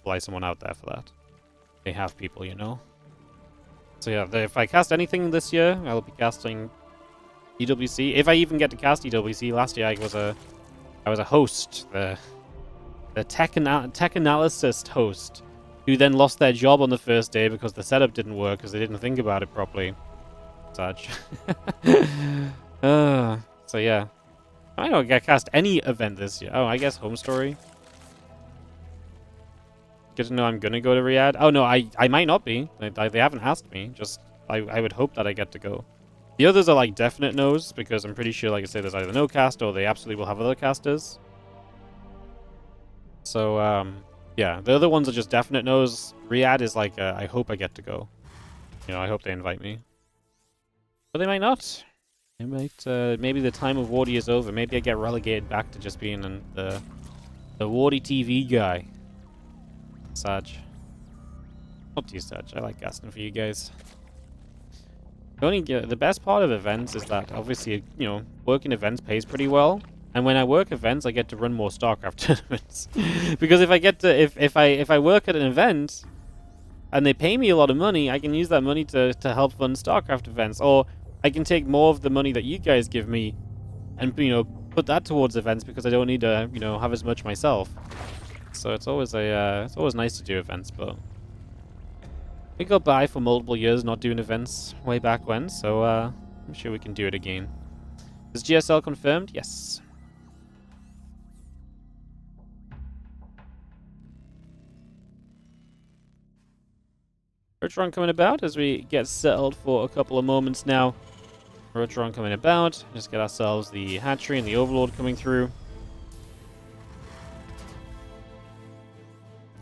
fly someone out there for that. They have people, you know. So yeah, if I cast anything this year, I'll be casting EWC. If I even get to cast EWC, last year I was a host, the tech analyst host, who then lost their job on the first day because the setup didn't work because they didn't think about it properly. Such. So yeah, I don't get cast any event this year. Oh, I guess Home Story. Good to know I'm gonna go to Riyadh. Oh no, I might not be. They haven't asked me. Just I would hope that I get to go. The others are like definite no's because I'm pretty sure, like I say, there's either no cast or they absolutely will have other casters. So yeah, the other ones are just definite no's. Riyadh is like I hope I get to go. You know, I hope they invite me. But they might not. They might. Maybe the time of Wardy is over. Maybe I get relegated back to just being the WardiTV guy. Saj. Not too Saj. I like casting for you guys. The best part of events is that obviously, you know, working events pays pretty well. And when I work events, I get to run more StarCraft tournaments. Because if I get to if I work at an event and they pay me a lot of money, I can use that money to help fund StarCraft events, or I can take more of the money that you guys give me and, you know, put that towards events because I don't need to, you know, have as much myself. So it's always nice to do events, but we got by for multiple years not doing events way back when, so I'm sure we can do it again. Is GSL confirmed? Yes. Rotron coming about as we get settled for a couple of moments now. Rotron coming about. Just get ourselves the hatchery and the overlord coming through.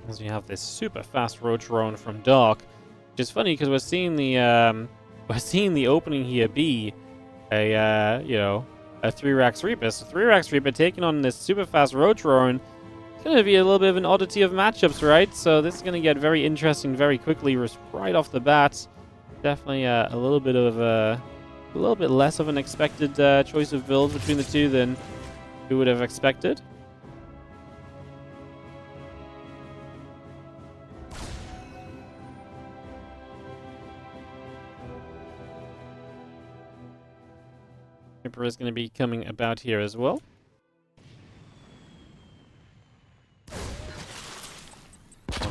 As we have this super fast Rotron from Dark, which is funny because we're seeing the opening here be a you know, a 3-Rax Reaper. So 3-Rax Reaper taking on this super fast Rotron. It's going to be a little bit of an oddity of matchups, right? So this is going to get very interesting very quickly right off the bat. Definitely a little bit less of an expected choice of builds between the two than we would have expected. Reaper is going to be coming about here as well.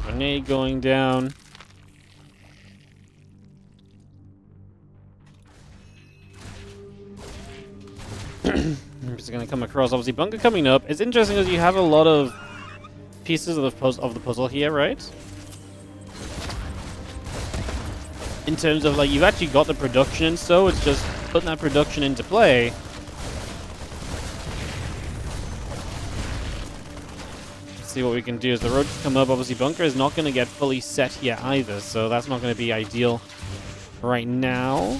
Grenade going down. Just going to come across. Obviously, bunker coming up. It's interesting because you have a lot of pieces of the puzzle here, right? In terms of, like, you've actually got the production, so it's just putting that production into play. See what we can do as the road come up. Obviously, bunker is not going to get fully set here either, so that's not going to be ideal right now.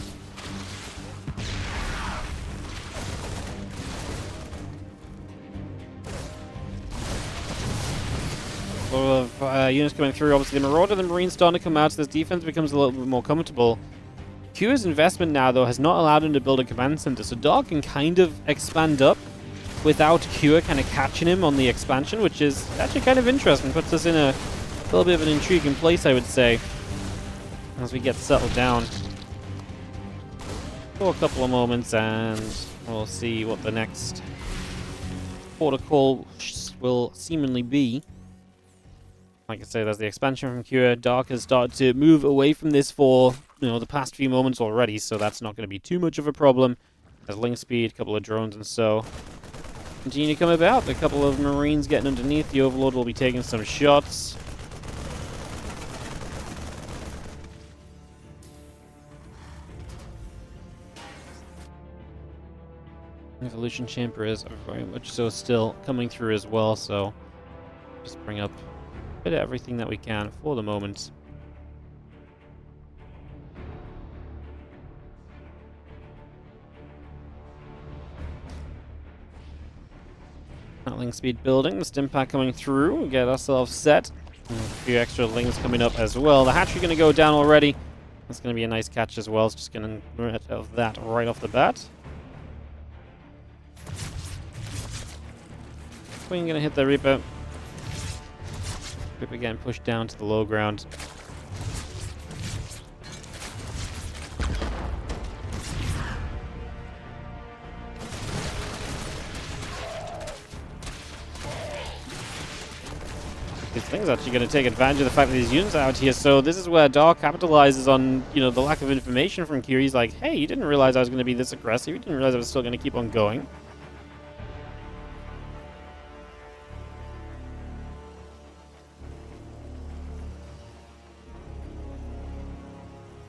A lot of units coming through. Obviously, the Marauder and the Marine starting to come out, so this defense becomes a little bit more comfortable. Q's investment now, though, has not allowed him to build a command center, so Dark can kind of expand up without Q kind of catching him on the expansion, which is actually kind of interesting. Puts us in a little bit of an intriguing place, I would say, as we get settled down for a couple of moments, and we'll see what the next protocol will seemingly be. Like I say, there's the expansion from Q. Dark has started to move away from this for, you know, the past few moments already, so that's not going to be too much of a problem. There's link speed, a couple of drones, and so continue to come about. A couple of Marines getting underneath. The Overlord will be taking some shots. Evolution Chamber is very much so still coming through as well, so just bring up a bit of everything that we can for the moment. Link speed building, the stim pack coming through, get ourselves set. And a few extra lings coming up as well. The hatchery going to go down already. That's going to be a nice catch as well. It's just going to get rid of that right off the bat. Queen going to hit the Reaper. Ripper getting pushed down to the low ground. This thing's actually going to take advantage of the fact that these units are out here, so this is where Dark capitalizes on, you know, the lack of information from Q. He's like, hey, you didn't realize I was going to be this aggressive, you didn't realize I was still going to keep on going.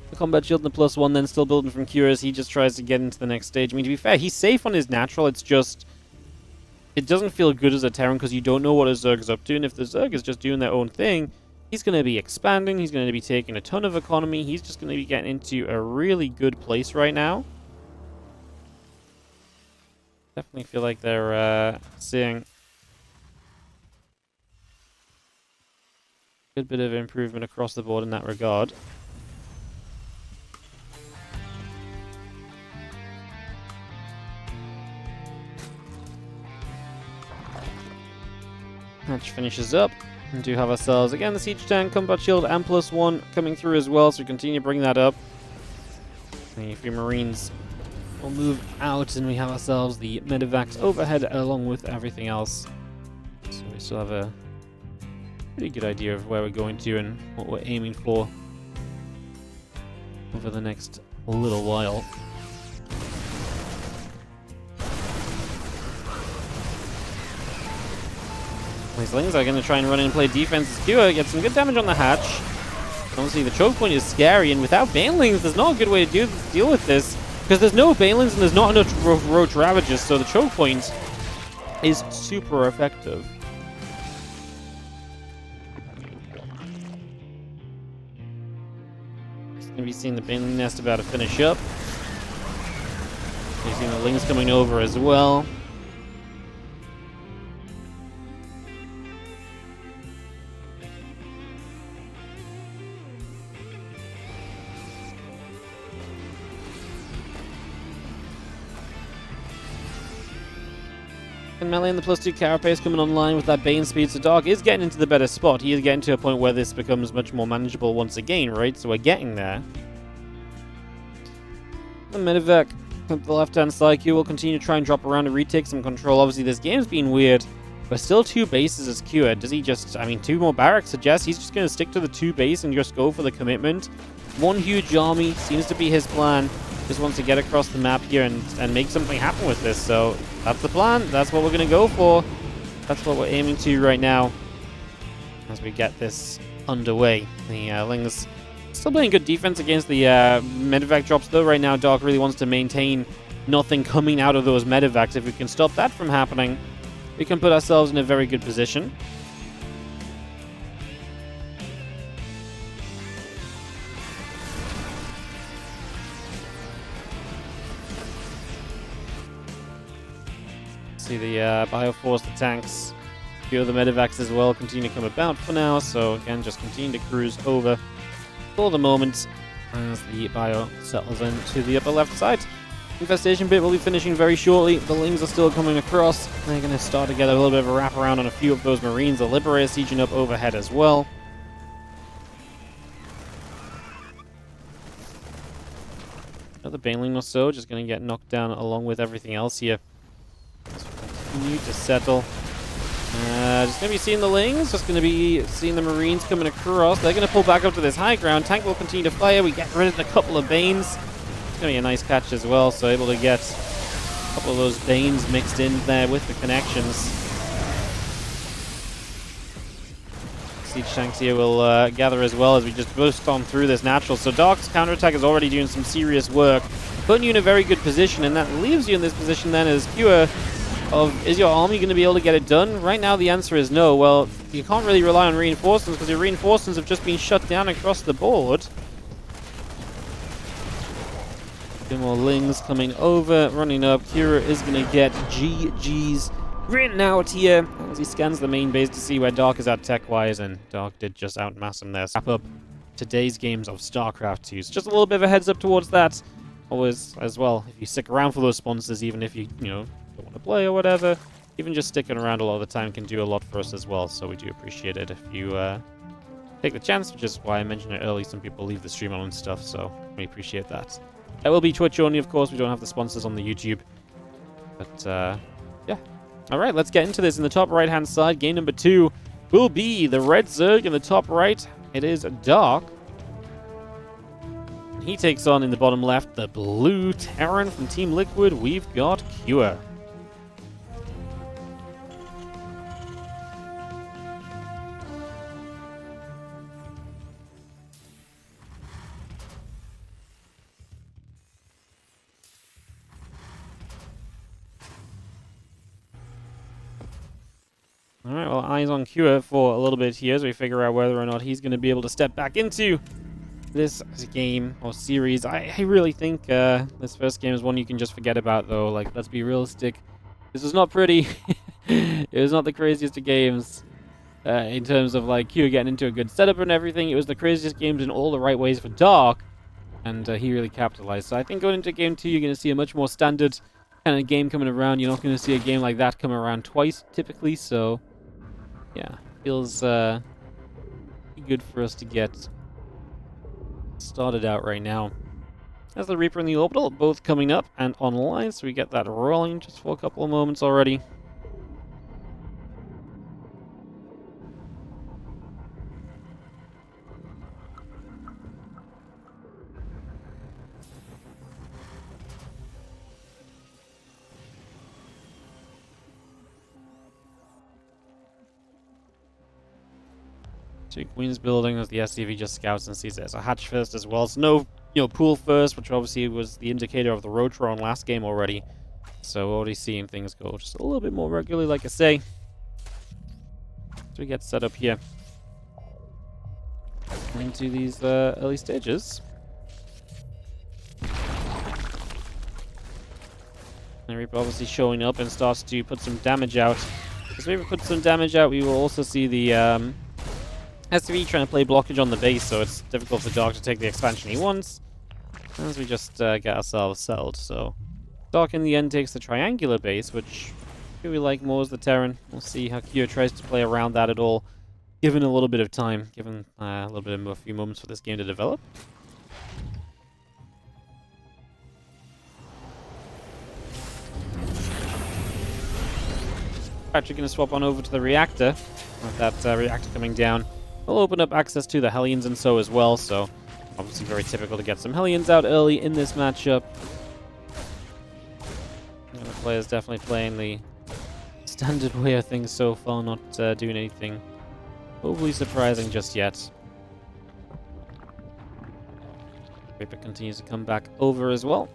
The combat shield and the +1 then still building from Q as he just tries to get into the next stage. I mean, to be fair, he's safe on his natural, it's just... it doesn't feel good as a Terran because you don't know what a Zerg is up to, and if the Zerg is just doing their own thing, he's going to be expanding, he's going to be taking a ton of economy, he's just going to be getting into a really good place right now. Definitely feel like they're seeing a good bit of improvement across the board in that regard. Match finishes up. We do have ourselves, again, the Siege Tank, Combat Shield, and +1 coming through as well, so we continue to bring that up. A few Marines will move out, and we have ourselves the Medivacs overhead along with everything else. So we still have a pretty good idea of where we're going to and what we're aiming for over the next little while. These Lings are going to try and run in and play defense. Skewer gets some good damage on the hatch. Obviously, the choke point is scary, and without Banelings, there's not a good way to deal with this, because there's no Banelings and there's not enough Roach Ravages, so the choke point is super effective. Going to be seeing the Baneling Nest about to finish up. You're seeing the Lings coming over as well. And melee and the +2 carapace coming online with that Bane speed, so Dark is getting into the better spot. He is getting to a point where this becomes much more manageable once again, right? So we're getting there. The Medivac up the left-hand side, Q will continue to try and drop around and retake some control. Obviously, this game's been weird, but still 2 bases as Q. Does he just, I mean, 2 more barracks suggests he's just going to stick to the 2 base and just go for the commitment. 1 huge army seems to be his plan. Just wants to get across the map here and make something happen with this. So that's the plan. That's what we're going to go for. That's what we're aiming to right now as we get this underway. The Lings still playing good defense against the Medivac drops, though. Right now, Dark really wants to maintain nothing coming out of those Medivacs. If we can stop that from happening, we can put ourselves in a very good position. See the Bioforce, the tanks, a few of the Medivacs as well continue to come about for now, so again, just continue to cruise over for the moment as the Bio settles into the upper left side. Infestation bit will be finishing very shortly. The Lings are still coming across. They're going to start to get a little bit of a wraparound on a few of those Marines. The Liberator sieging up overhead as well. Another Baneling or so just going to get knocked down along with everything else here. Continue to settle. Just going to be seeing the Lings, just going to be seeing the Marines coming across. They're going to pull back up to this high ground. Tank will continue to fire. We get rid of a couple of Banes. It's going to be a nice catch as well, so able to get a couple of those Banes mixed in there with the connections. Siege tanks here will gather as well as we just burst on through this natural. So Dark's counterattack is already doing some serious work, putting you in a very good position, and that leaves you in this position then as Q of, is your army going to be able to get it done? Right now the answer is no. Well, you can't really rely on reinforcements because your reinforcements have just been shut down across the board. 2 more Lings coming over, running up. Kira is going to get GG's written out here as he scans the main base to see where Dark is at tech-wise, and Dark did just outmass him there. Wrap up today's games of StarCraft 2. So just a little bit of a heads up towards that. Always, as well, if you stick around for those sponsors, even if you don't want to play or whatever, even just sticking around a lot of the time can do a lot for us as well, so we do appreciate it if you take the chance, which is why I mentioned it early. Some people leave the stream on and stuff, so we appreciate that. That will be Twitch only, of course. We don't have the sponsors on the YouTube. But, yeah. Alright, let's get into this. In the top right-hand side, game number 2 will be the red Zerg. In the top right, it is Dark. He takes on, in the bottom left, the blue Terran from Team Liquid. We've got Cure. Alright, well, eyes on Cure for a little bit here as we figure out whether or not he's going to be able to step back into this game or series. I really think this first game is one you can just forget about, though. Like, let's be realistic. This was not pretty. It was not the craziest of games in terms of, like, Cure getting into a good setup and everything. It was the craziest games in all the right ways for Dark, and he really capitalized. So I think going into game 2, you're going to see a much more standard kind of game coming around. You're not going to see a game like that come around twice, typically, so yeah, feels good for us to get started out right now. As the Reaper and the Orbital both coming up and online, so we get that rolling just for a couple of moments already. So Queen's building as the SCV just scouts and sees there's a hatch first as well. So no, pool first, which obviously was the indicator of the Rotron last game already. So already seeing things go just a little bit more regularly, like I say. So we get set up here into these early stages. And Reaper obviously showing up and starts to put some damage out. As Reaper puts some damage out, we will also see the SCV trying to play blockage on the base, so it's difficult for Dark to take the expansion he wants. As we just get ourselves settled, so Dark in the end takes the triangular base, which we like more as the Terran. We'll see how Cure tries to play around that at all, given a little bit of time, given a little bit of a few moments for this game to develop. Actually going to swap on over to the reactor, with that reactor coming down. We'll open up access to the Hellions and so as well, so obviously very typical to get some Hellions out early in this matchup. And the player's definitely playing the standard way of things so far, not doing anything overly surprising just yet. Reaper continues to come back over as well.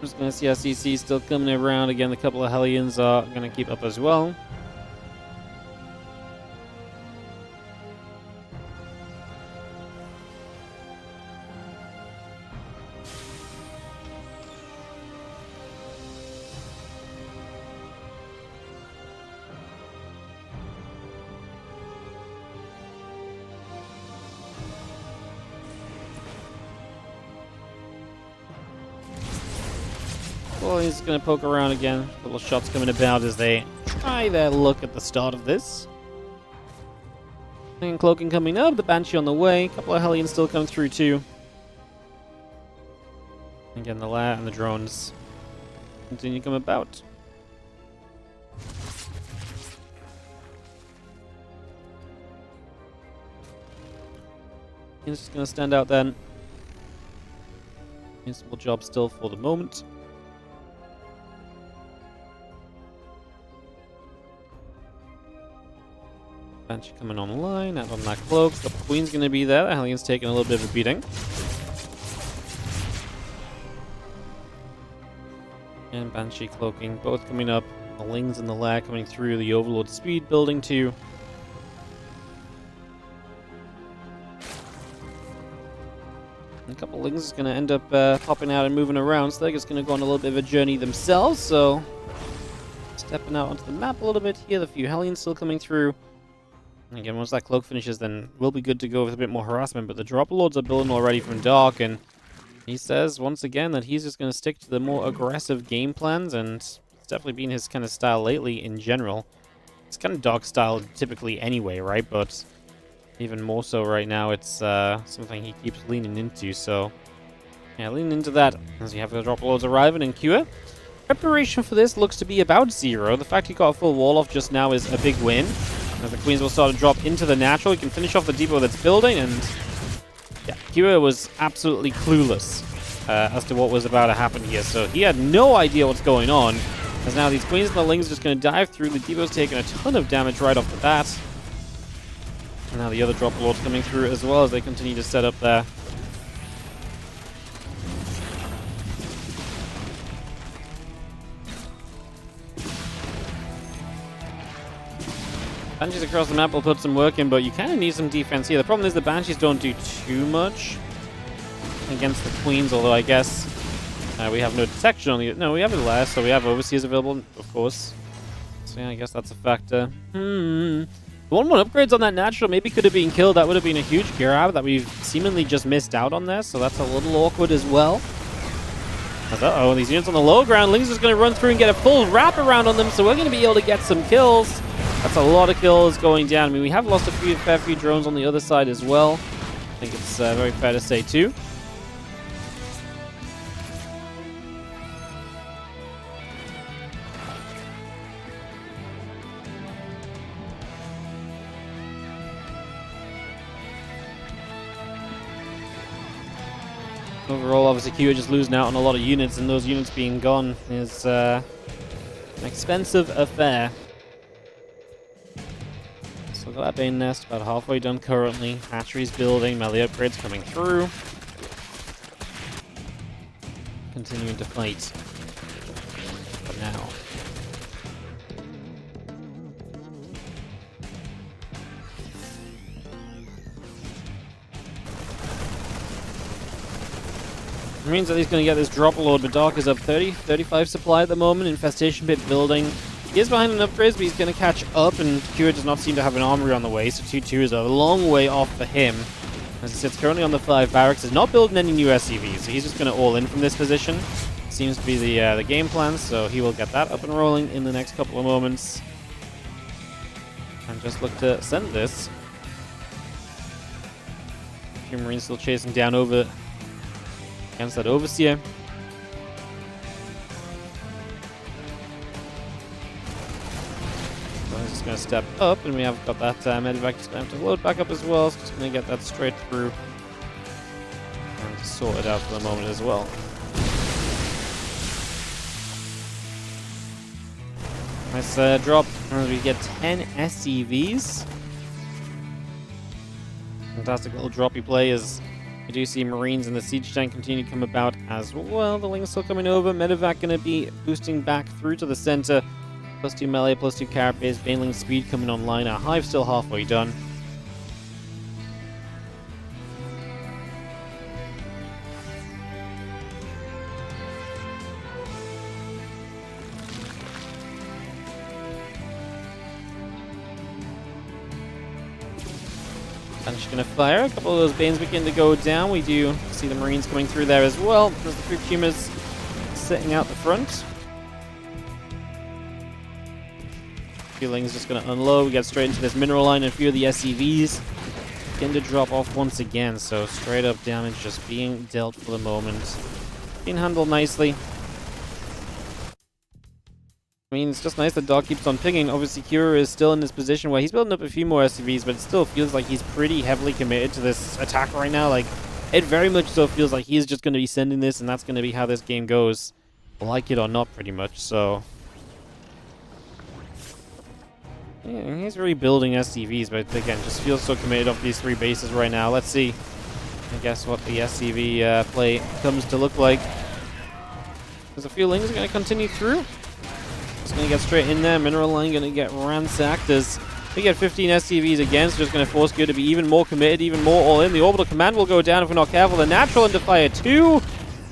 Just going to see our CC still coming around. Again, a couple of Hellions are going to keep up as well. Well, he's going to poke around again. Little shots coming about as they try their look at the start of this. And cloaking coming up, the Banshee on the way. A couple of Hellions still coming through too. Again, the Lair and the drones continue to come about. He's just going to stand out then. Useful job still for the moment. Banshee coming online, out on that cloak. The Queen's going to be there. The Hellion's taking a little bit of a beating. And Banshee cloaking, both coming up. The Lings and the Lair coming through. The Overlord speed building too. And a couple of Lings is going to end up popping out and moving around, so they're just going to go on a little bit of a journey themselves. So, stepping out onto the map a little bit here. The few Hellions still coming through. Again, once that cloak finishes, then we'll be good to go with a bit more harassment. But the drop lords are building already from Dark, and he says once again that he's just going to stick to the more aggressive game plans, and it's definitely been his kind of style lately in general. It's kind of Dark style typically anyway, right? But even more so right now, it's something he keeps leaning into. So yeah, lean into that as you have the drop lords arriving in Cure. Preparation for this looks to be about 0. The fact he got a full wall off just now is a big win. As the Queens will start to drop into the natural, he can finish off the depot that's building, and yeah, Kira was absolutely clueless as to what was about to happen here. So he had no idea what's going on, as now these Queens and the Lings are just going to dive through. The depot's taking a ton of damage right off the bat. And now the other drop lords coming through as well as they continue to set up there. Banshees across the map will put some work in, but you kind of need some defense here. The problem is the Banshees don't do too much against the Queens, although I guess we have no detection on the... No, we have it less, so we have Overseers available, of course. So yeah, I guess that's a factor. 1-1 upgrades on that natural maybe could have been killed. That would have been a huge grab that we've seemingly just missed out on there, so that's a little awkward as well. Uh-oh, these units on the low ground. Ling's just going to run through and get a full wrap around on them, so we're going to be able to get some kills. That's a lot of kills going down. I mean, we have lost a fair few drones on the other side as well. I think it's very fair to say, too. Overall, obviously, Q just losing out on a lot of units, and those units being gone is an expensive affair. So look at that Bane Nest, about halfway done currently. Hatcheries building, melee upgrades coming through. Continuing to fight for now. It means that he's going to get this drop lord, but Dark is up 35 supply at the moment. Infestation pit building. He is behind an upgrade, but he's going to catch up, and Kira does not seem to have an armory on the way, so 2-2 is a long way off for him. As he sits currently on the 5 barracks, is not building any new SCVs, so he's just going to all in from this position. Seems to be the game plan, so he will get that up and rolling in the next couple of moments. And just look to send this. A few Marines still chasing down over against that Overseer. Just going to step up, and we have got that medevac just going to have to load back up as well. So just going to get that straight through and sort it out for the moment as well. Nice drop. We get 10 SCVs. Fantastic little droppy play as you do see Marines and the siege tank continue to come about as well. The Ling's still coming over. Medevac going to be boosting back through to the center. +2 melee, +2 carapace, Baneling speed coming online. Our hive still halfway done. And she's going to fire. A couple of those Banes begin to go down. We do see the Marines coming through there as well. There's the 3 Pumas sitting out the front. Ling's just going to unload. We get straight into this mineral line, and a few of the SCVs begin to drop off once again. So straight up damage just being dealt for the moment. Being handled nicely. I mean, it's just nice that Dog keeps on pinging. Obviously, Kira is still in this position where he's building up a few more SCVs, but it still feels like he's pretty heavily committed to this attack right now. Like, it very much so feels like he's just going to be sending this, and that's going to be how this game goes. Like it or not, pretty much. So yeah, he's rebuilding SCVs, but again, just feels so committed off these 3 bases right now. Let's see, I guess, what the SCV play comes to look like. There's a few Lings going to continue through. Just going to get straight in there. Mineral line going to get ransacked as we get 15 SCVs again, so just going to force Gear to be even more committed, even more all in. The orbital command will go down if we're not careful. The natural into fire 2.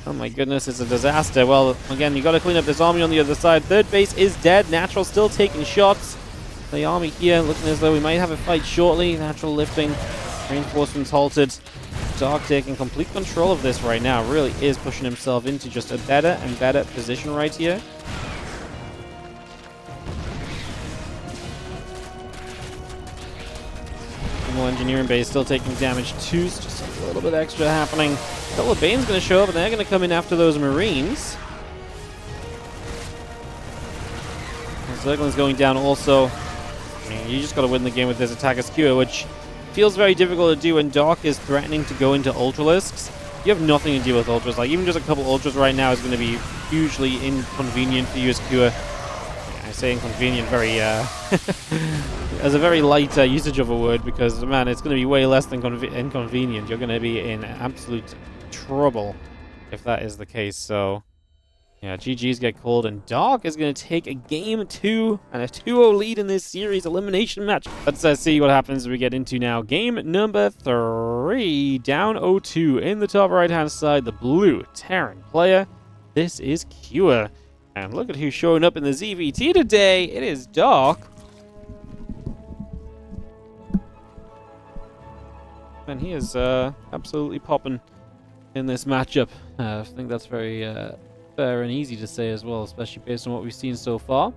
Oh my goodness, it's a disaster. Well, again, you got to clean up this army on the other side. 3rd base is dead. Natural still taking shots. the army here, looking as though we might have a fight shortly. Natural lifting, reinforcements halted. Dark taking complete control of this right now. Really is pushing himself into just a better and better position right here. More engineering base still taking damage too. So just a little bit extra happening. Double Bane's going to show up, and they're going to come in after those Marines. Zergling's going down also. I mean, you just got to win the game with this attack skewer, which feels very difficult to do when Dark is threatening to go into Ultralisks. You have nothing to do with Ultras. Like, even just a couple Ultras right now is going to be hugely inconvenient for you as Skewer. I say inconvenient very, as a very light usage of a word, because, man, it's going to be way less than inconvenient. You're going to be in absolute trouble if that is the case, so... Yeah, GG's get called, and Dark is going to take a game 2 and a 2-0 lead in this series elimination match. Let's see what happens as we get into now game number 3. Down 0-2 in the top right-hand side, the blue Terran player. This is Cure. And look at who's showing up in the ZvT today. It is Dark. And he is absolutely popping in this matchup. I think that's very... fair and easy to say as well, especially based on what we've seen so far.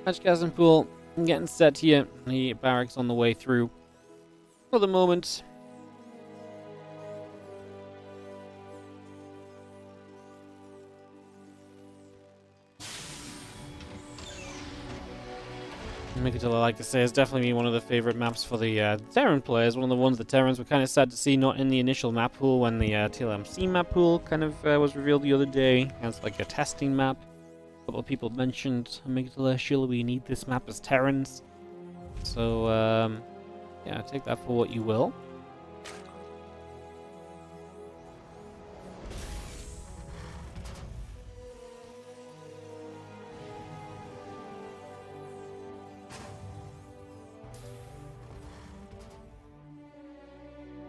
Hatchgasm pool getting set here. The barracks on the way through for the moment. Mikatilla, I like to say, has definitely been one of the favorite maps for the Terran players. One of the ones the Terrans were kind of sad to see not in the initial map pool when the TLMC map pool kind of was revealed the other day as like a testing map. A couple of people mentioned, Amygdala, surely we need this map as Terrans. So, yeah, take that for what you will.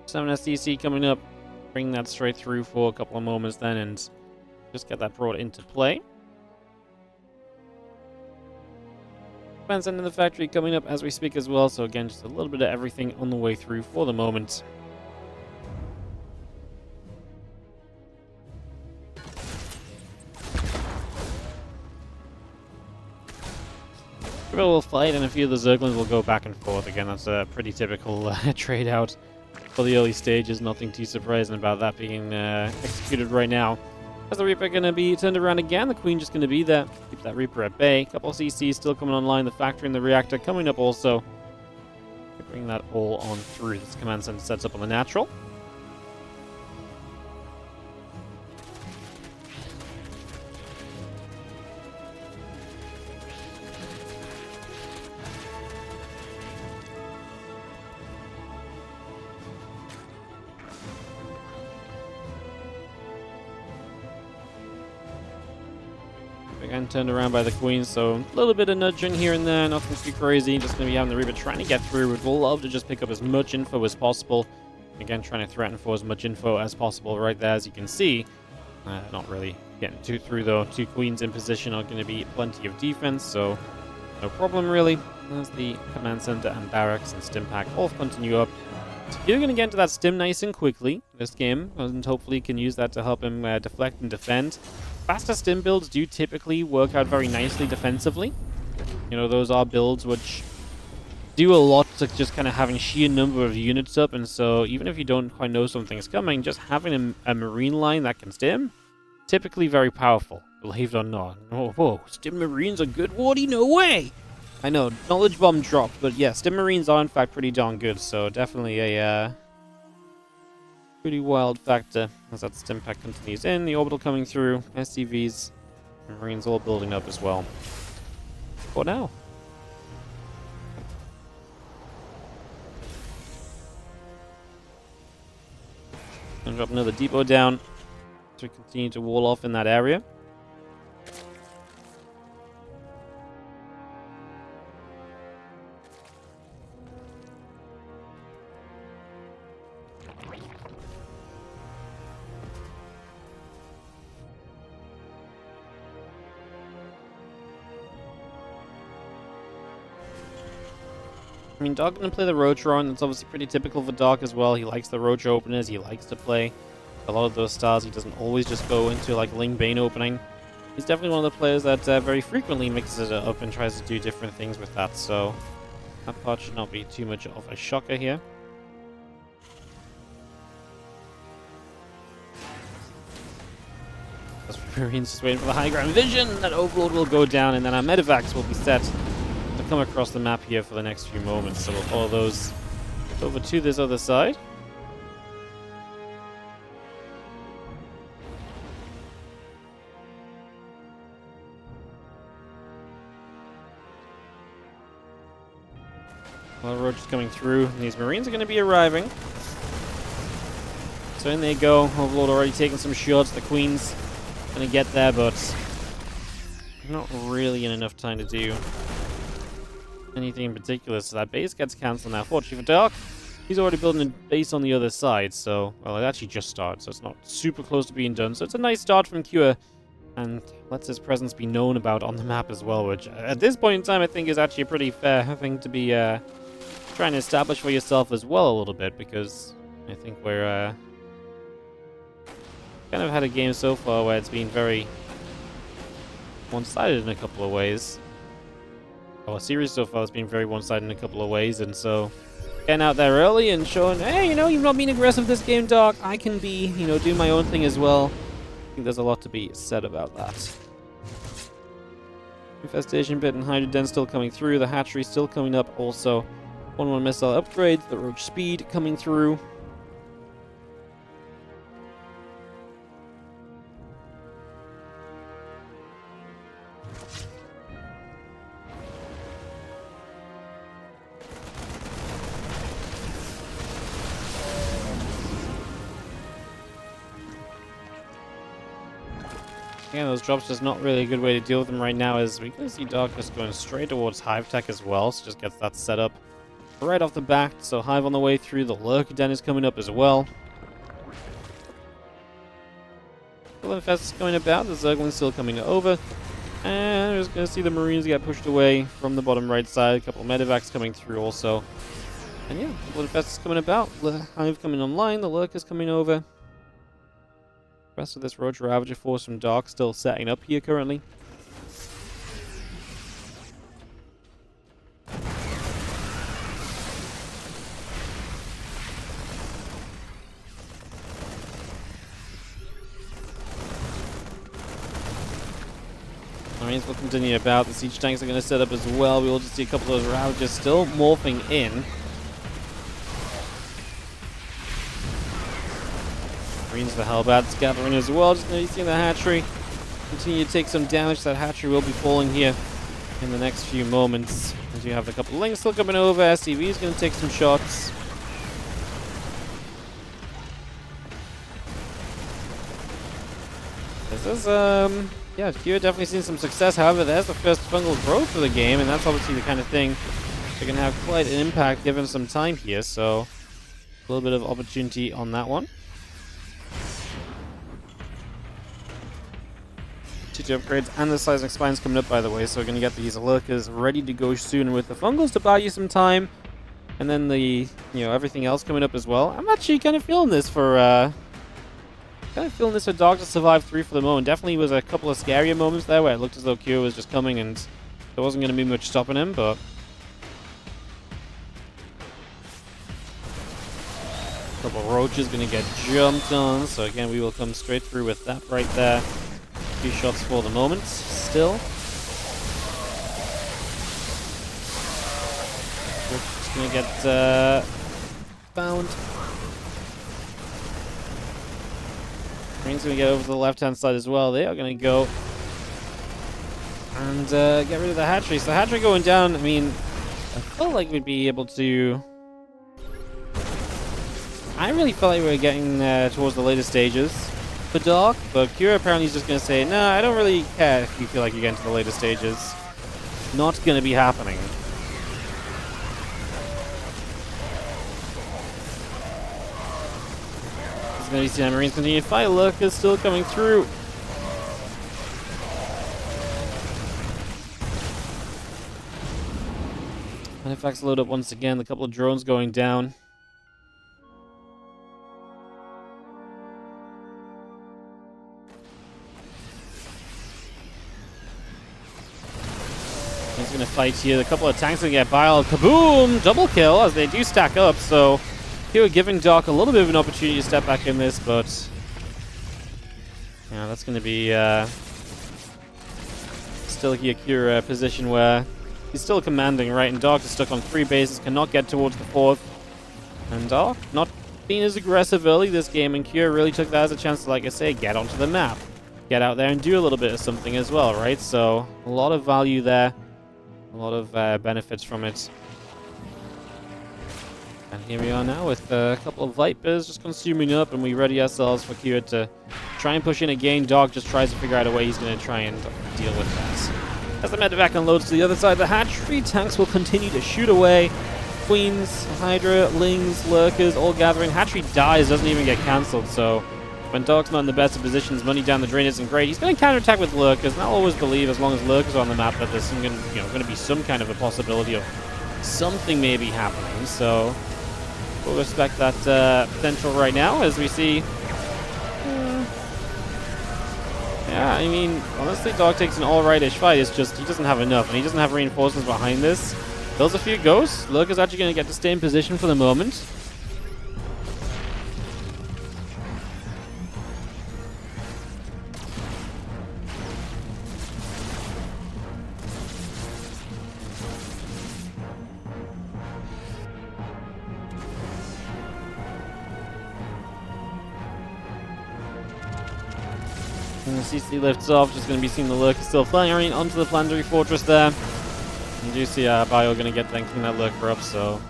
Summon SDC coming up. Bring that straight through for a couple of moments then and just get that brought into play. Fans in the factory coming up as we speak as well, so again, just a little bit of everything on the way through for the moment. Will fight, and a few of the Zerglings will go back and forth. Again, that's a pretty typical trade out for the early stages. Nothing too surprising about that being executed right now. Is the Reaper going to be turned around again? The Queen just going to be there. Keep that Reaper at bay. Couple CCs still coming online. The factory and the reactor coming up also. Bring that all on through. This command center sets up on the natural. Again, turned around by the Queen, so a little bit of nudging here and there, nothing too crazy. Just going to be having the Reaper trying to get through. Would love to just pick up as much info as possible. Again, trying to threaten for as much info as possible right there, as you can see. Not really getting too through, though. Two Queens in position are going to be plenty of defense, so no problem, really. As the command center and barracks and stim pack all continue up. So you're going to get into that stim nice and quickly this game, and hopefully can use that to help him deflect and defend. Faster stim builds do typically work out very nicely defensively. You know, those are builds which do a lot to just kind of having sheer number of units up, and so even if you don't quite know something's coming, just having a marine line that can stim, typically very powerful, believe it or not. Oh, whoa, stim marines are good, Wardy? No way! I know, knowledge bomb dropped, but yeah, Stim Marines are in fact pretty darn good, so definitely a pretty wild factor as that Stim pack continues in, the orbital coming through, SCVs, and Marines all building up as well. For now. Gonna drop another depot down to continue to wall off in that area. I mean, Doc gonna play the Roach-Ron. That's obviously pretty typical for Doc as well. He likes the Roach openers. He likes to play a lot of those stars. He doesn't always just go into like Ling Bane opening. He's definitely one of the players that very frequently mixes it up and tries to do different things with that. So that part should not be too much of a shocker here. Marines just waiting for the high ground vision. That Overlord will go down, and then our Medivacs will be set to come across the map here for the next few moments. So we'll follow those over to this other side. Well, Roach is coming through, and these Marines are going to be arriving. So in they go. Overlord already taking some shots. The Queen's going to get there, but not really in enough time to do anything in particular. So that base gets cancelled now. Fortunately for Dark, he's already building a base on the other side. So, well, it actually just started, so it's not super close to being done. So it's a nice start from Cure, and lets his presence be known about on the map as well, which at this point in time I think is actually a pretty fair thing to be trying to establish for yourself as well a little bit, because I think we're kind of had a game so far where it's been very one-sided in a couple of ways. Well, a series so far has been very one-sided in a couple of ways, and so getting out there early and showing, hey, you know, you've not been aggressive this game, Doc. I can be, you know, do my own thing as well. I think there's a lot to be said about that. Infestation bit and Hydroden still coming through. The hatchery still coming up also. 1-1 missile upgrades. The Roach speed coming through. Yeah, those drops just not really a good way to deal with them right now, as we can see Dark just going straight towards Hive Tech as well, so just gets that set up right off the bat. So Hive on the way through, the Lurker Den is coming up as well. Still Infest is going about, the Zergling's still coming over, and we're just going to see the Marines get pushed away from the bottom right side, a couple of Medivacs coming through also. And yeah, the Infest is coming about, the Hive coming online, the Lurker's coming over. Rest of this Roach Ravager force from Dark still setting up here currently. Marines will continue about. The siege tanks are going to set up as well. We will just see a couple of those Ravagers still morphing in. Marines the Hellbats gathering as well. Just going to be seeing the hatchery continue to take some damage. That hatchery will be falling here in the next few moments. As you have a couple of Lings still coming over. SCV is going to take some shots. This is, yeah, Q definitely seen some success. However, there's the first fungal growth for the game, and that's obviously the kind of thing that can have quite an impact given some time here. So, a little bit of opportunity on that one. 2 upgrades and the Seismic Spines coming up, by the way, so we're going to get these Lurkers ready to go soon with the Fungals to buy you some time, and then the, you know, everything else coming up as well. I'm actually kind of feeling this for, Dog to survive 3 for the moment. Definitely was a couple of scarier moments there where it looked as though Q was just coming and there wasn't going to be much stopping him, but a couple of Roaches going to get jumped on, so again, we will come straight through with that right there. Few shots for the moment, still. gonna get found. Green's gonna get over to the left-hand side as well. They are gonna go and get rid of the hatchery. So the hatchery going down, I mean, I felt like we'd be able to... I really felt like we were getting towards the later stages for Dark, but Kira apparently is just going to say, no, I don't really care if you feel like you're getting to the later stages. Not going to be happening. It's going to be seen Marines continue to fight. Lurkers still coming through. Artifacts load up once again. A couple of drones going down. He's going to fight here. A couple of tanks going to get biled. Kaboom! Double kill as they do stack up. So here we're giving Doc a little bit of an opportunity to step back in this, but yeah, that's going to be still here Kira position where he's still commanding, right? And Doc is stuck on 3 bases, cannot get towards the 4th. And Doc not being as aggressive early this game, and Kira really took that as a chance to, like I say, get onto the map. Get out there and do a little bit of something as well, right? So a lot of value there. A lot of benefits from it. And here we are now with a couple of Vipers just consuming up, and we ready ourselves for Kira to try and push in again. Dog just tries to figure out a way he's going to try and deal with that. As the medevac unloads to the other side of the hatchery, tanks will continue to shoot away. Queens, Hydra, Lings, Lurkers, all gathering. Hatchery dies, doesn't even get cancelled, so when Dog's not in the best of positions, money down the drain isn't great. He's going to counterattack with Lurkers, and I'll always believe, as long as Lurkers are on the map, that there's going to be some kind of a possibility of something maybe happening. So we'll respect that potential right now, as we see. Yeah, I mean, honestly, Dog takes an all-right-ish fight. It's just he doesn't have enough, and he doesn't have reinforcements behind this. Kills a few ghosts. Lurker's actually going to get to stay in position for the moment. And the CC lifts off, just going to be seeing the Lurker still flying onto the Planetary Fortress there. You do see Bio going to get tanking that Lurker up, so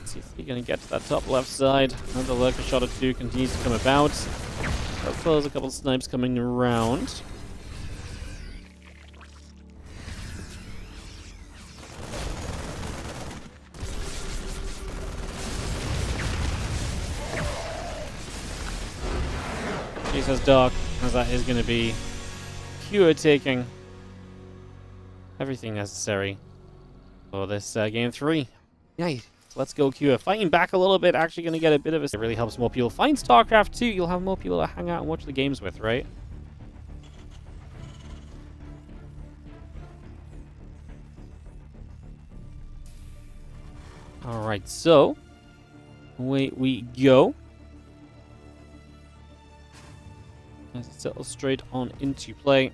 CC going to get to that top left side. Another Lurker shot or two continues to come about. As well as a couple of snipes coming around. He says Dark, as that is going to be Cure taking everything necessary for this game 3. Yay, let's go Cure. Fighting back a little bit, actually going to get a bit of a... It really helps more people find StarCraft 2. You'll have more people to hang out and watch the games with, right? Alright, so away we go. As it settles straight on into play.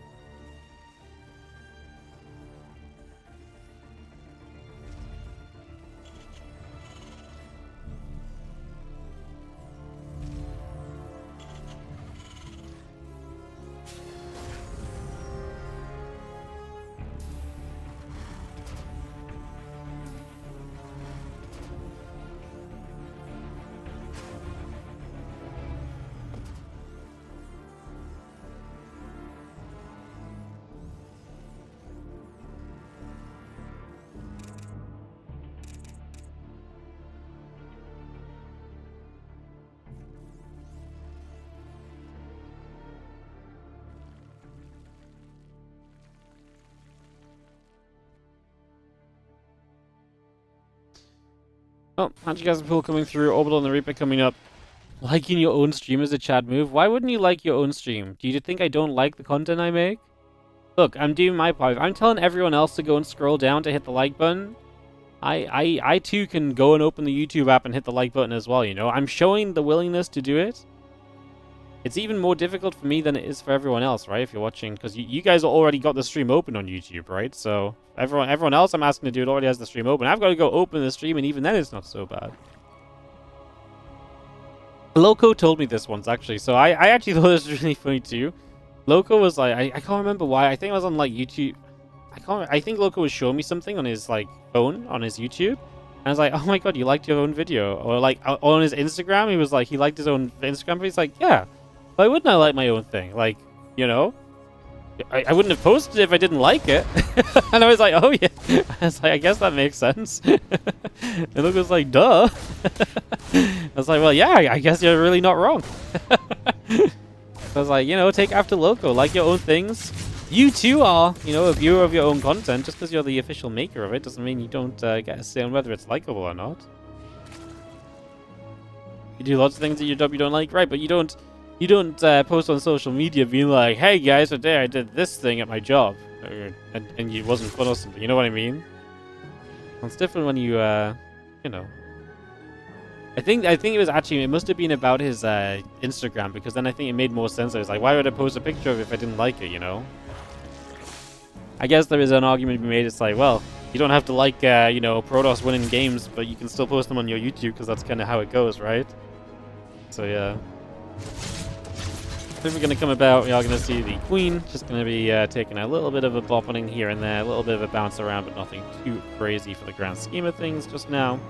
Oh, Magic Pool coming through, Orbital and the Reaper coming up. Liking your own stream is a Chad move. Why wouldn't you like your own stream? Do you think I don't like the content I make? Look, I'm doing my part. I'm telling everyone else to go and scroll down to hit the like button. I too can go and open the YouTube app and hit the like button as well, you know? I'm showing the willingness to do it. it's even more difficult for me than it is for everyone else, right? If you're watching, because you guys already got the stream open on YouTube, right? So everyone else I'm asking to do it already has the stream open. I've got to go open the stream, and even then it's not so bad. Loco told me this once, actually, so I actually thought this was really funny too. Loco was like, I can't remember why. I think it was on like YouTube. I think Loco was showing me something on his like phone on his YouTube. And I was like, oh my god, you liked your own video. Or like on his Instagram, he was like, he liked his own Instagram, but he's like, yeah, why wouldn't I like my own thing? Like, you know, I wouldn't have posted it if I didn't like it. And I was like, oh yeah. I was like, I guess that makes sense. And Loco was like, duh. I was like, well, yeah, I guess you're really not wrong. I was like, you know, take after Loco, like your own things. You too are, you know, a viewer of your own content. Just because you're the official maker of it doesn't mean you don't get a say on whether it's likable or not. You do lots of things at your job you don't like, right? But you don't post on social media being like, hey guys, today I did this thing at my job, and it wasn't fun or something. You know what I mean? It's different when you, you know. I think it was actually, it must have been about his Instagram, because then I think it made more sense. I was like, why would I post a picture of it if I didn't like it, you know? I guess there is an argument to be made. It's like, well, you don't have to like, you know, Protoss winning games, but you can still post them on your YouTube, because that's kind of how it goes, right? So, yeah. If we're going to come about, we are going to see the Queen just going to be taking a little bit of a bopping here and there, a little bit of a bounce around, but nothing too crazy for the grand scheme of things just now.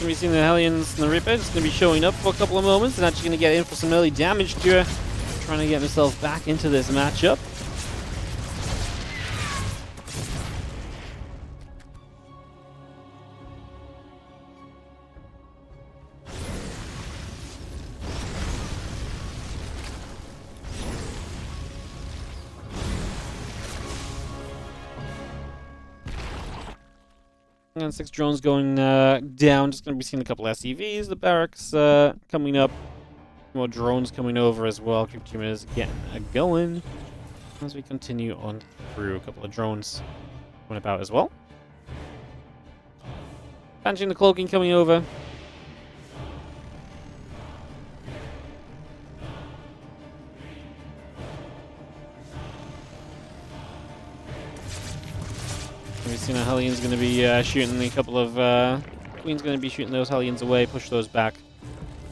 We've seen the Hellions and the Reaper just going to be showing up for a couple of moments and actually going to get in for some early damage to trying to get himself back into this matchup. And 6 drones going down. Just going to be seeing a couple SCVs. The barracks coming up. More drones coming over as well. Q2 is getting going. As we continue on through, a couple of drones going about as well. Banshee and the cloaking coming over. We've seen a Hellions going to be shooting a couple of... Queen's going to be shooting those Hellions away, push those back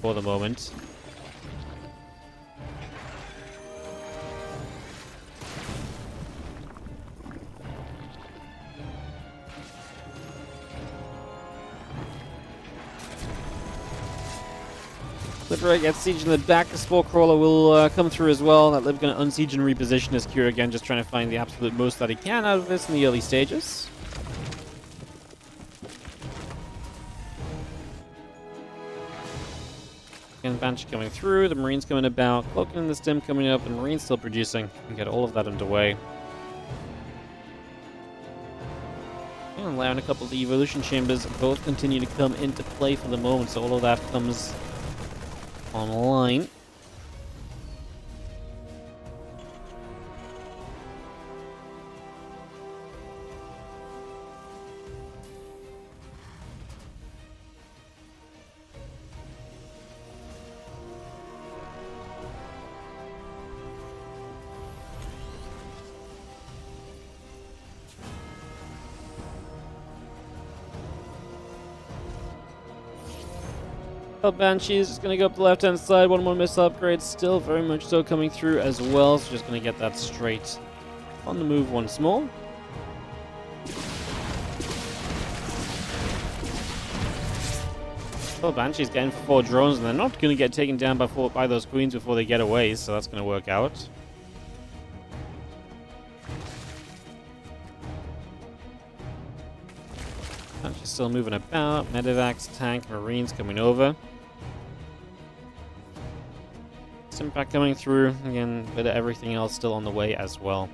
for the moment. Libra gets siege in the back. The Spore Crawler will come through as well. That Lib's going to unsiege and reposition his Cure again, just trying to find the absolute most that he can out of this in the early stages. Again, Banshee coming through, the Marines coming about, Cloaking and the Stim coming up, and Marines still producing. And get all of that underway. And allowing a couple of the Evolution Chambers both continue to come into play for the moment, so all of that comes online. Banshees just going to go up the left-hand side. One more missile upgrade, still very much so coming through as well. So just going to get that straight on the move once more. Well, Banshee's getting 4 drones, and they're not going to get taken down by those Queens before they get away, so that's going to work out. Banshee's still moving about. Medivacs, tank, Marines coming over. Impact coming through. Again, but everything else still on the way as well.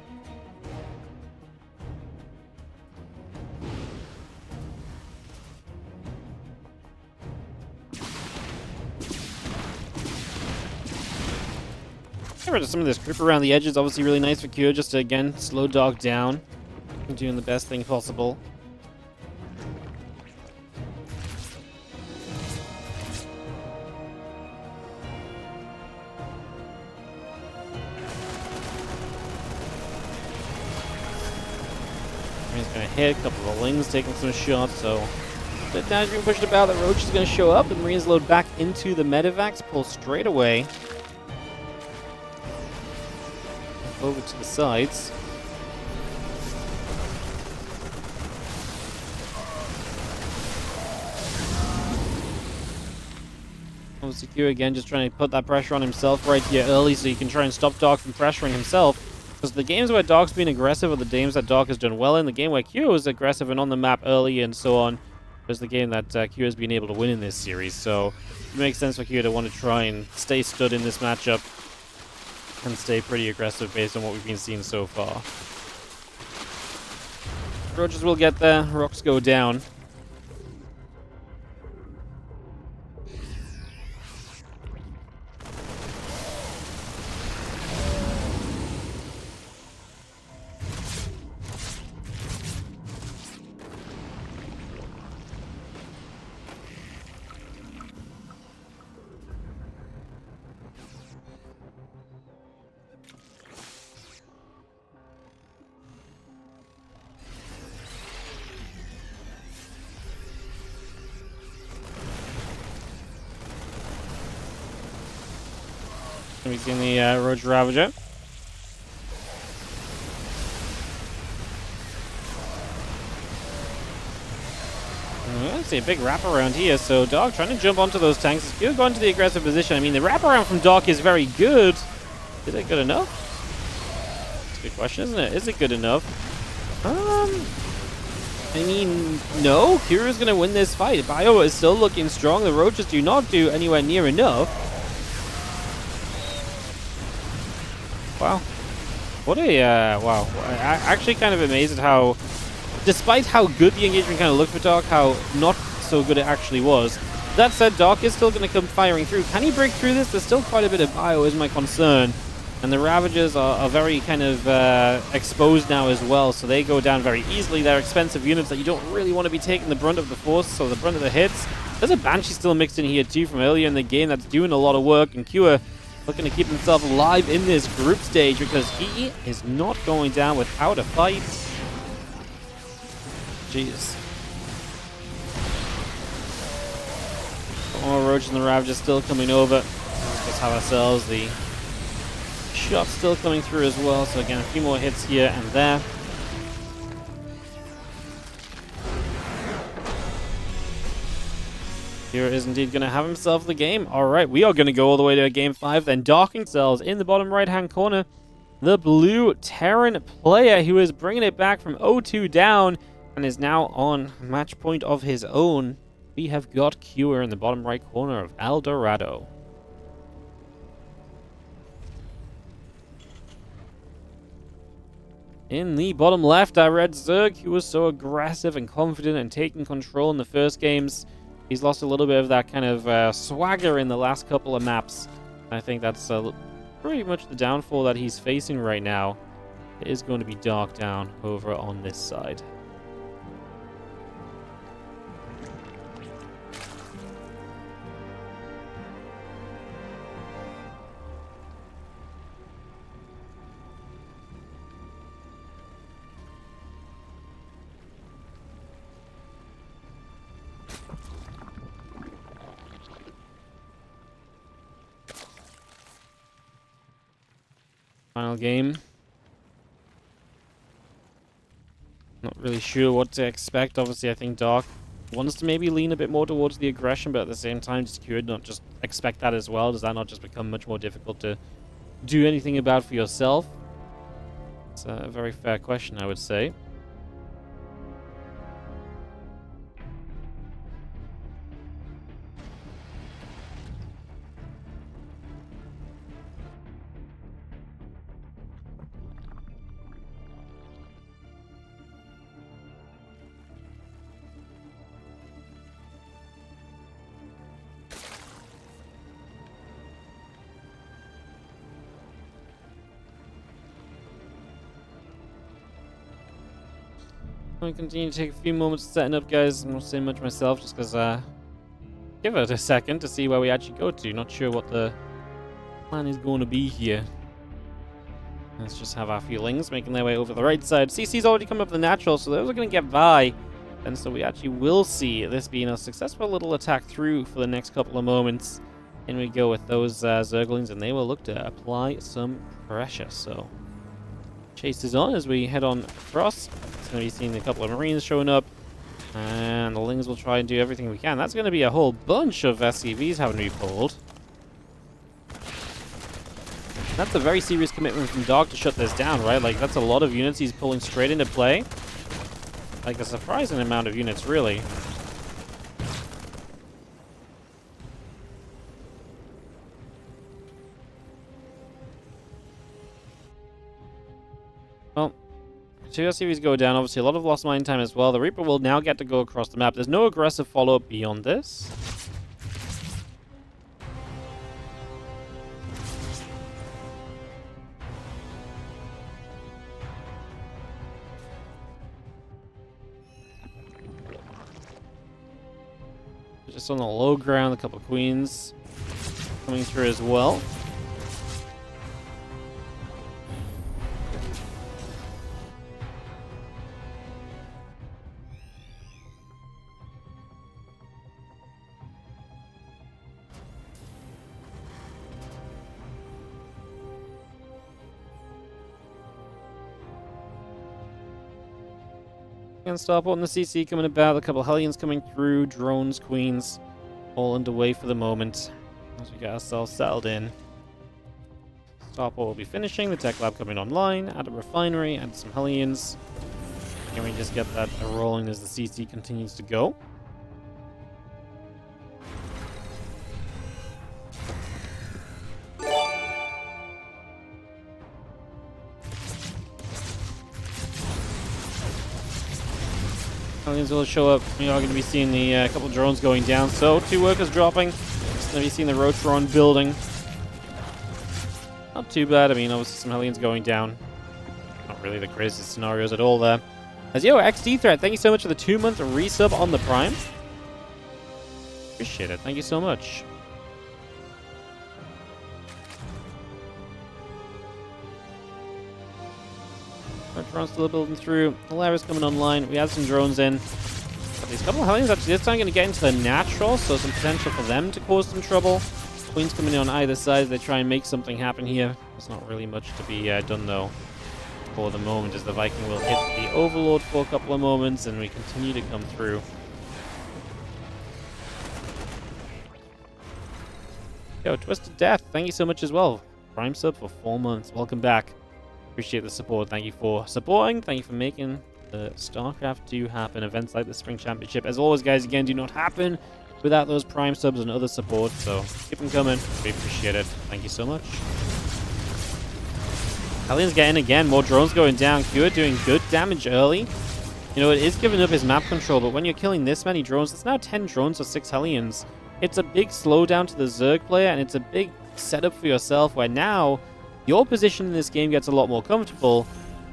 Get rid of some of this grip around the edges. Obviously really nice for Cure just to, again, slow Dog down. Doing the best thing possible. He's going to hit a couple of Lings, taking some shots, so the damage being pushed about. The Roach is going to show up, and Marines load back into the Medivacs, pull straight away. Over to the sides. Obviously, Q again just trying to put that pressure on himself right here early so you can try and stop Dog from pressuring himself. Because the games where Dog's been aggressive are the games that Dog has done well in. The game where Q is aggressive and on the map early and so on is the game that Q has been able to win in this series. So it makes sense for Q to want to try and stay stood in this matchup and stay pretty aggressive based on what we've been seeing so far. Roaches will get there. Rocks go down. We've seen the Roach Ravager. I see a big wraparound here, so Dog trying to jump onto those tanks. It's good going to the aggressive position. I mean, the wraparound from Dog is very good. Is it good enough? That's a good question, isn't it? Is it good enough? I mean, no. Kira's going to win this fight. Bio is still looking strong. The Roaches do not do anywhere near enough. Wow. What a, wow. I'm actually kind of amazed at how, despite how good the engagement kind of looked for Dark, how not so good it actually was. That said, Dark is still going to come firing through. Can he break through this? There's still quite a bit of bio is my concern. And the Ravagers are very kind of exposed now as well, so they go down very easily. They're expensive units that you don't really want to be taking the brunt of the force, so the brunt of the hits. There's a Banshee still mixed in here too from earlier in the game that's doing a lot of work, and Cure looking to keep himself alive in this group stage because he is not going down without a fight. Jeez. More Roach and the Ravage still coming over. Let's just have ourselves the shot still coming through as well. So again, a few more hits here and there. Here is indeed going to have himself the game. Alright, we are going to go all the way to Game 5 then. Docking cells in the bottom right-hand corner. The blue Terran player who is bringing it back from 0-2 down and is now on match point of his own. We have got Cure in the bottom right corner of El Dorado. In the bottom left, I read Zerg, who was so aggressive and confident and taking control in the first games. He's lost a little bit of that kind of swagger in the last couple of maps. I think that's pretty much the downfall that he's facing right now. It is going to be Dark down over on this side. Final game. Not really sure what to expect. Obviously, I think Dark wants to maybe lean a bit more towards the aggression, but at the same time, just Cure not just expect that as well. Does that not just become much more difficult to do anything about for yourself? It's a very fair question, I would say. I'm gonna continue to take a few moments setting up, guys. I'm not saying much myself, just because give it a second to see where we actually go to. Not sure what the plan is going to be here. Let's just have our feelings making their way over the right side. CC's already come up with the natural, so those are going to get by. And so we actually will see this being a successful little attack through for the next couple of moments. In we go with those Zerglings, and they will look to apply some pressure. So chase is on as we head on across. It's going to be seeing a couple of Marines showing up. And the Lings will try and do everything we can. That's going to be a whole bunch of SCVs having to be pulled. That's a very serious commitment from Dog to shut this down, right? Like, that's a lot of units he's pulling straight into play. Like, a surprising amount of units, really. Well, two SCVs go down. Obviously, a lot of lost mine time as well. The Reaper will now get to go across the map. There's no aggressive follow-up beyond this. Just on the low ground, a couple of Queens coming through as well. And stop on the CC coming about, a couple of Hellions coming through, drones, Queens, all underway for the moment as we get ourselves settled in. Starport will be finishing, the tech lab coming online, add a refinery, add some Hellions. Can we just get that rolling as the CC continues to go? Aliens will show up. We are going to be seeing the couple drones going down. So, two workers dropping. Just going to be seeing the Rotron building. Not too bad. I mean, obviously some Hellions going down. Not really the craziest scenarios at all there. As yo, XD Threat, thank you so much for the 2-month resub on the Prime. Appreciate it. Thank you so much. Rotron's still building through. Hilarious coming online. We have some drones in. But these couple of Hellions actually this time going to get into the natural, so some potential for them to cause some trouble. Queens coming in on either side as they try and make something happen here. There's not really much to be done though for the moment, as the Viking will hit the Overlord for a couple of moments and we continue to come through. Yo, Twisted Death, thank you so much as well. Prime sub for 4 months. Welcome back. Appreciate the support. Thank you for supporting. Thank you for making the StarCraft 2 happen. Events like the Spring Championship, as always, guys, again, do not happen without those Prime subs and other support. So keep them coming. We appreciate it. Thank you so much. Hellions getting again. More drones going down. Cure doing good damage early. You know, it is giving up his map control, but when you're killing this many drones, it's now 10 drones or 6 Hellions. It's a big slowdown to the Zerg player, and it's a big setup for yourself where now your position in this game gets a lot more comfortable.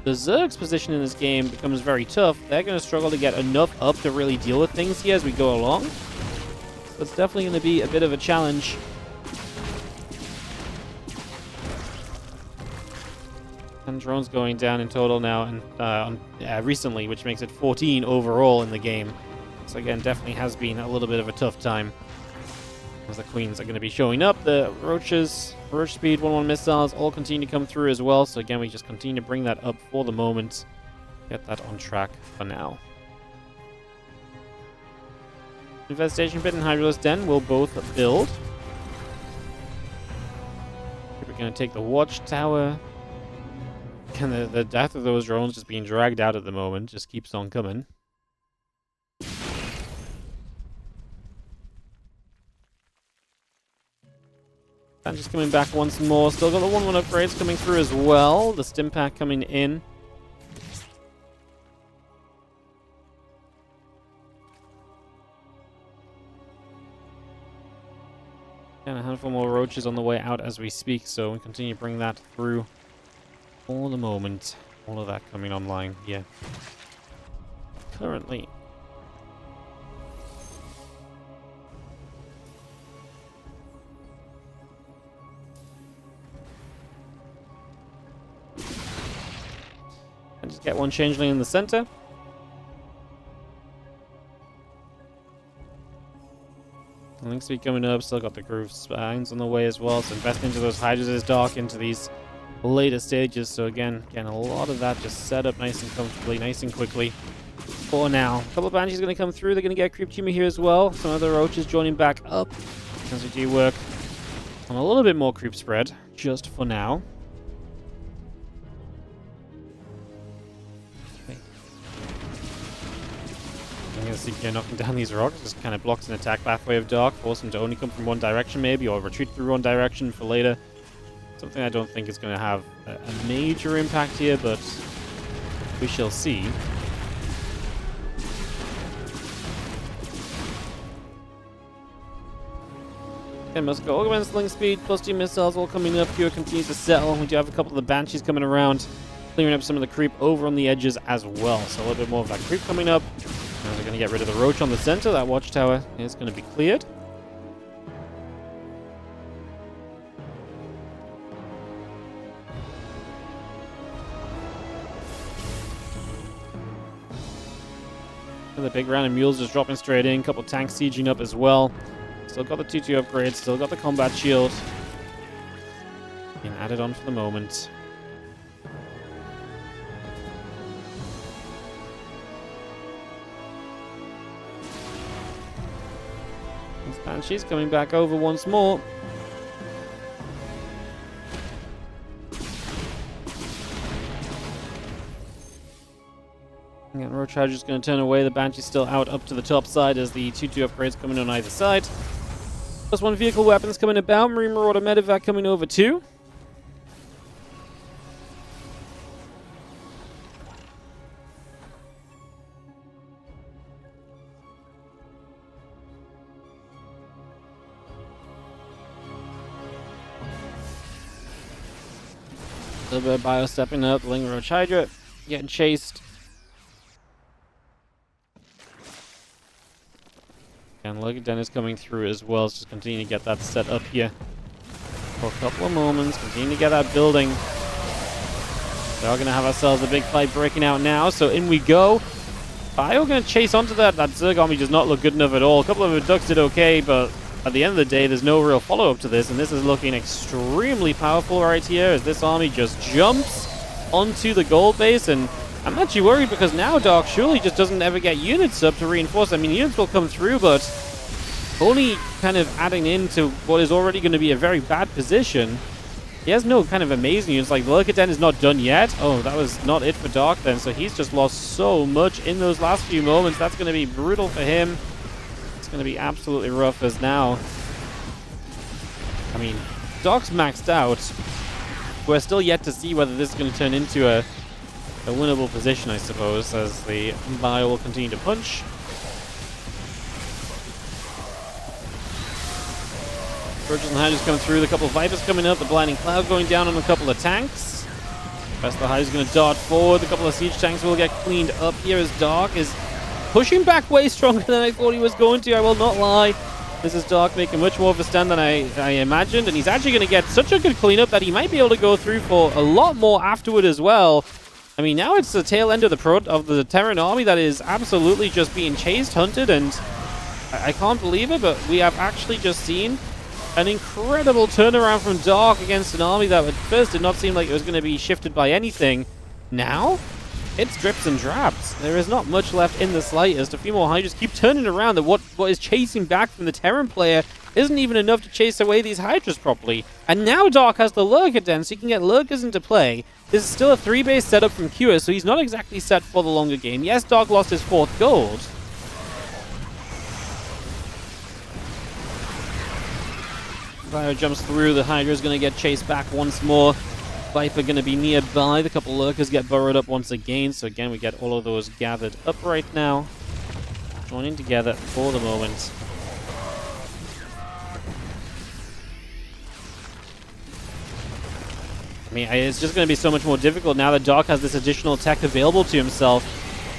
The Zerg's position in this game becomes very tough. They're going to struggle to get enough up to really deal with things here as we go along. So it's definitely going to be a bit of a challenge. And drones going down in total now and recently, which makes it 14 overall in the game. So again, definitely has been a little bit of a tough time. As the Queens are going to be showing up. The Roaches, Roach Speed, 1-1 missiles all continue to come through as well. So again, we just continue to bring that up for the moment. Get that on track for now. Infestation Pit and Hydralisk Den will both build. We're going to take the Watchtower. And the death of those drones just being dragged out at the moment just keeps on coming. And just coming back once more. Still got the 1-1 upgrades coming through as well. The stim pack coming in. And a handful more roaches on the way out as we speak. So we continue to bring that through for the moment. All of that coming online here. currently. And just get one changeling in the center. Link speed coming up, still got the groove spines on the way as well, so invest into those Hydras as Dark into these later stages. So again, a lot of that just set up nice and comfortably, nice and quickly for now. A couple of Banshees going to come through, they're going to get Creep Tumor here as well. Some other Roaches joining back up as we do work on a little bit more creep spread, just for now. I'm going to see knocking down these rocks, just kind of blocks an attack pathway of Dark, force him to only come from one direction maybe, or retreat through one direction for later. Something I don't think is going to have a major impact here, but we shall see. Okay, must go against Link Speed, plus 2 missiles all coming up. Cure continues to settle. We do have a couple of the Banshees coming around, clearing up some of the creep over on the edges as well. So a little bit more of that creep coming up. Now they're going to get rid of the Roach on the center. That watchtower is going to be cleared. Another big round of mules just dropping straight in. Couple tanks sieging up as well. Still got the 2-2 upgrades. Still got the combat shield. Being added on for the moment. Banshee's coming back over once more. Again, Roach Charger's going to turn away. The Banshee's still out up to the top side as the 2-2 upgrades coming on either side. Plus 1 vehicle weapons coming about. Marine Marauder Medevac coming over too. A little bit of bio stepping up. Ling Roach Hydra getting chased. And look at Dennis coming through as well. Let's just continue to get that set up here for a couple of moments. Continue to get that building. We're going to have ourselves a big fight breaking out now. So in we go. Bio going to chase onto that. That Zerg army does not look good enough at all. A couple of Reducts did okay, but at the end of the day, there's no real follow-up to this, and this is looking extremely powerful right here as this army just jumps onto the gold base, and I'm actually worried because now Dark surely just doesn't ever get units up to reinforce. I mean, units will come through, but only kind of adding into what is already going to be a very bad position. He has no kind of amazing units, like the Lurkaden is not done yet. Oh, that was not it for Dark then, so he's just lost so much in those last few moments. That's going to be brutal for him. It's going to be absolutely rough as now. I mean, Dark's maxed out. We're still yet to see whether this is going to turn into a winnable position, I suppose, as the Bio will continue to punch. Virgils and Hydras coming through, the couple of Vipers coming up, the Blinding Cloud going down on a couple of tanks. Best the Hydras going to dart forward, a couple of siege tanks will get cleaned up here as Dark is pushing back way stronger than I thought he was going to, I will not lie. This is Dark making much more of a stand than I imagined, and he's actually going to get such a good cleanup that he might be able to go through for a lot more afterward as well. I mean, now it's the tail end of the Terran army that is absolutely just being chased, hunted, and I can't believe it, but we have actually just seen an incredible turnaround from Dark against an army that at first did not seem like it was going to be shifted by anything. Now, it's drips and drabs. There is not much left in the slightest. A few more Hydras keep turning around. That what is chasing back from the Terran player isn't even enough to chase away these Hydras properly. And now Dark has the Lurker Den, so he can get Lurkers into play. This is still a 3-base setup from Cure, so he's not exactly set for the longer game. Yes, Dark lost his 4th gold. Fire jumps through. The Hydra is going to get chased back once more. Viper going to be nearby. The couple Lurkers get burrowed up once again. So again, we get all of those gathered up right now. Joining together for the moment. I mean, it's just going to be so much more difficult now that Dark has this additional tech available to himself.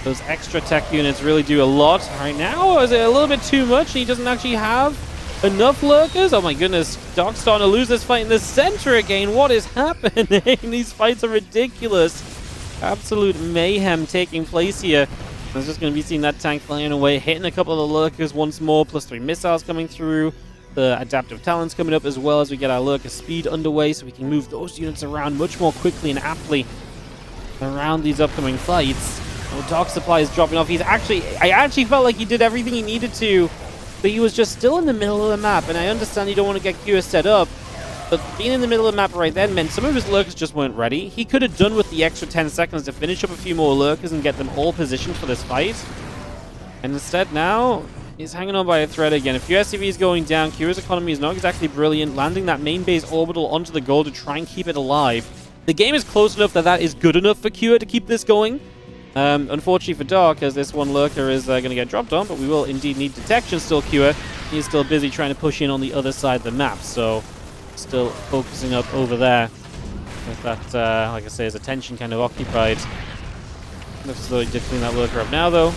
Those extra tech units really do a lot. Right now, is it a little bit too much? He doesn't actually have enough lurkers? Oh my goodness, Doc's starting to lose this fight in the center again. What is happening? These fights are ridiculous. Absolute mayhem taking place here. I was just going to be seeing that tank flying away, hitting a couple of the lurkers once more, +3 missiles coming through. The adaptive talents coming up as well as we get our lurker speed underway, so we can move those units around much more quickly and aptly around these upcoming fights. Oh, Doc supply is dropping off. I actually felt like he did everything he needed to, but he was just still in the middle of the map, and I understand you don't want to get Q set up, but being in the middle of the map right then meant some of his lurkers just weren't ready. He could have done with the extra 10 seconds to finish up a few more lurkers and get them all positioned for this fight. And instead now, he's hanging on by a thread again. A few SCVs going down. Kira's economy is not exactly brilliant. Landing that main base orbital onto the goal to try and keep it alive. The game is close enough that that is good enough for Kira to keep this going. Unfortunately for Dark, as this one lurker is going to get dropped on, but we will indeed need detection still. Kira, he's still busy trying to push in on the other side of the map, so still focusing up over there. With that, like I say, his attention kind of occupied. Looks as though he did clean that lurker up now, though.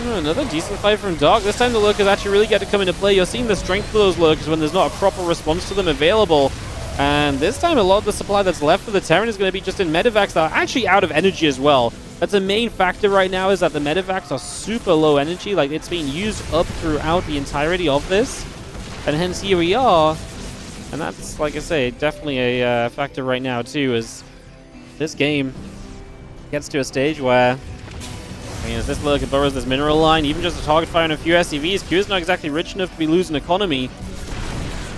Another decent fight from Dark. This time the lurkers actually really get to come into play. You're seeing the strength of those lurkers when there's not a proper response to them available. And this time a lot of the supply that's left for the Terran is going to be just in medevacs that are actually out of energy as well. That's a main factor right now, is that the medevacs are super low energy. Like, it's being used up throughout the entirety of this. And hence here we are. And that's, like I say, definitely a factor right now too, as this game gets to a stage where, I mean, as this lurker burrows this mineral line, even just a target fire on a few SCVs, Q is not exactly rich enough to be losing economy.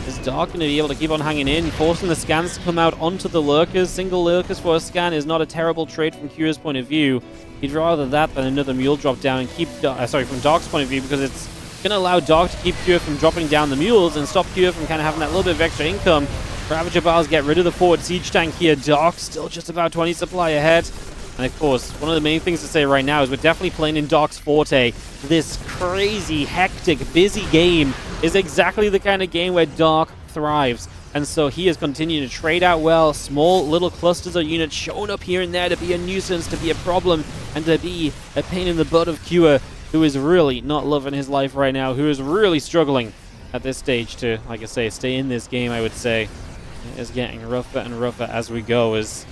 Is Dark going to be able to keep on hanging in, forcing the scans to come out onto the lurkers? Single lurkers for a scan is not a terrible trade from Q's point of view. He'd rather that than another mule drop down and keep, from Dark's point of view, because it's going to allow Dark to keep Q from dropping down the mules and stop Q from kind of having that little bit of extra income. Ravager Bars get rid of the forward siege tank here. Dark still just about 20 supply ahead. And of course, one of the main things to say right now is we're definitely playing in Dark's forte. This crazy, hectic, busy game is exactly the kind of game where Dark thrives. And so he is continuing to trade out well. Small little clusters of units showing up here and there to be a nuisance, to be a problem, and to be a pain in the butt of Kua, who is really not loving his life right now, who is really struggling at this stage to, like I say, stay in this game, I would say. It is getting rougher and rougher as we go, as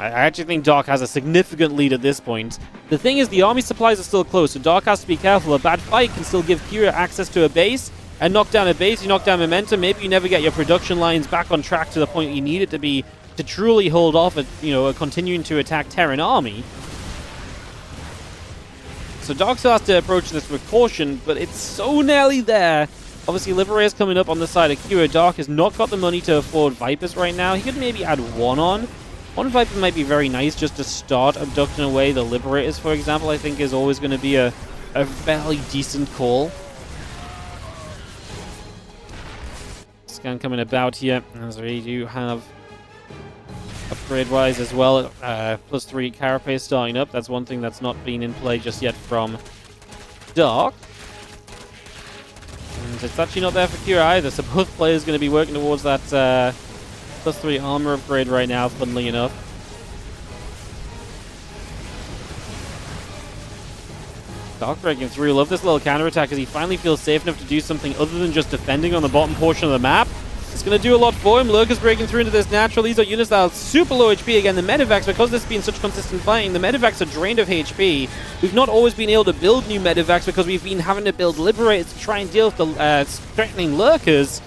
I actually think Dark has a significant lead at this point. The thing is, the army supplies are still close, so Dark has to be careful. A bad fight can still give Kira access to a base, and knock down a base, you knock down momentum, maybe you never get your production lines back on track to the point you need it to be to truly hold off at, a continuing to attack Terran army. So Dark still has to approach this with caution, but it's so nearly there. Obviously, Liberator's coming up on the side of Kira. Dark has not got the money to afford Vipers right now. He could maybe add one on. One Viper might be very nice just to start abducting away the Liberators, for example. I think is always going to be a fairly decent call. Scan coming about here, as we do have upgrade-wise as well. +3 Carapace starting up. That's one thing that's not been in play just yet from Dark. And it's actually not there for Kira either, so both players going to be working towards that +3 armor upgrade right now, funnily enough. Dark breaking through. Love this little counterattack as he finally feels safe enough to do something other than just defending on the bottom portion of the map. It's going to do a lot for him. Lurker's breaking through into this natural. These are units that are super low HP. Again, the medevacs, because this has been such consistent fighting, the medevacs are drained of HP. We've not always been able to build new medevacs because we've been having to build Liberators to try and deal with the threatening Lurkers.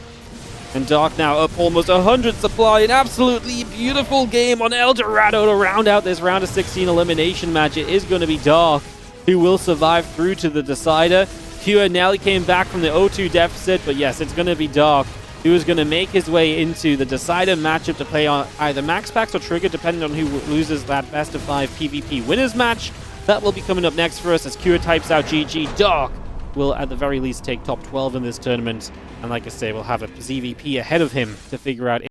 And Dark now up almost 100 supply. An absolutely beautiful game on El Dorado to round out this round of 16 elimination match. It is going to be Dark who will survive through to the decider. Kua nearly came back from the 0-2 deficit, but yes, it's going to be Dark who is going to make his way into the decider matchup to play on either Max Packs or Trigger, depending on who loses that best of 5 PvP winners match. That will be coming up next for us as Kua types out GG. Dark will at the very least take top 12 in this tournament, and like I say, we'll have a ZvP ahead of him to figure out